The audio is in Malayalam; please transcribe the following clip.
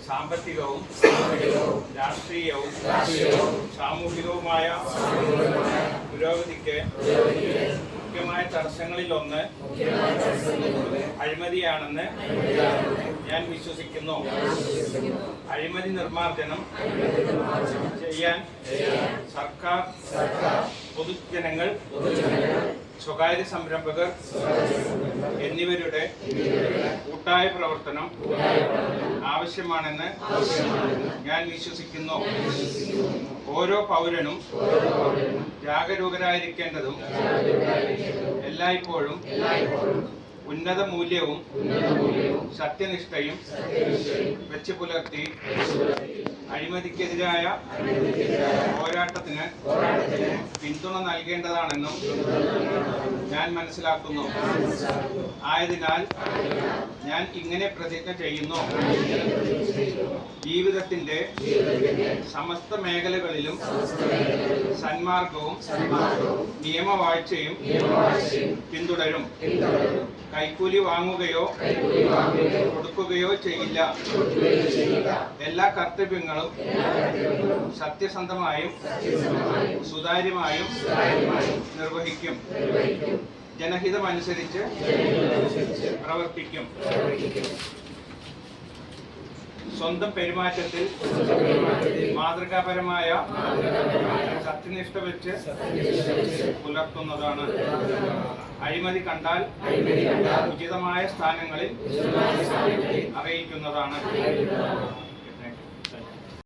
സാമ്പത്തികവും രാഷ്ട്രീയവും സാമൂഹികവുമായ പുരോഗതിക്ക് മുഖ്യമായ തടസ്സങ്ങളിലൊന്ന് അഴിമതിയാണെന്ന് ഞാൻ വിശ്വസിക്കുന്നു. അഴിമതി നിർമ്മാർജ്ജനം ചെയ്യാൻ സർക്കാർ, പൊതുജനങ്ങൾ, സ്വകാര്യ സംരംഭകർ എന്നിവരുടെ കൂട്ടായ പ്രവർത്തനം ആവശ്യമാണെന്ന് ഞാൻ വിശ്വസിക്കുന്നു. ഓരോ പൗരനും ജാഗരൂകരായിരിക്കേണ്ടതും എല്ലായ്പ്പോഴും ഉന്നത മൂല്യവും സത്യനിഷ്ഠയും വെച്ച് പുലർത്തി അഴിമതിക്കെതിരായ പോരാട്ടത്തിന് പിന്തുണ നൽകേണ്ടതാണെന്നും ഞാൻ മനസ്സിലാക്കുന്നു. ആയതിനാൽ ഞാൻ ഇങ്ങനെ പ്രതിജ്ഞ ചെയ്യുന്നു: ജീവിതത്തിന്റെ സമസ്ത മേഖലകളിലും സന്മാർഗവും നിയമവാഴ്ചയും പിന്തുടരും. കൈക്കൂലി വാങ്ങുകയോ കൊടുക്കുകയോ ചെയ്യില്ല. എല്ലാ കർത്തവ്യങ്ങളും സത്യസന്ധമായും സുതാര്യമായും നിർവഹിക്കും. ജനഹിതമനുസരിച്ച് പ്രവർത്തിക്കും. സ്വന്തം പെരുമാറ്റത്തിൽ മാതൃകാപരമായ സത്യനിഷ്ഠ വെച്ച് പുലർത്തുന്നതാണ്. അഴിമതി കണ്ടാൽ ഉചിതമായ സ്ഥാനങ്ങളിൽ അറിയിക്കുന്നതാണ്.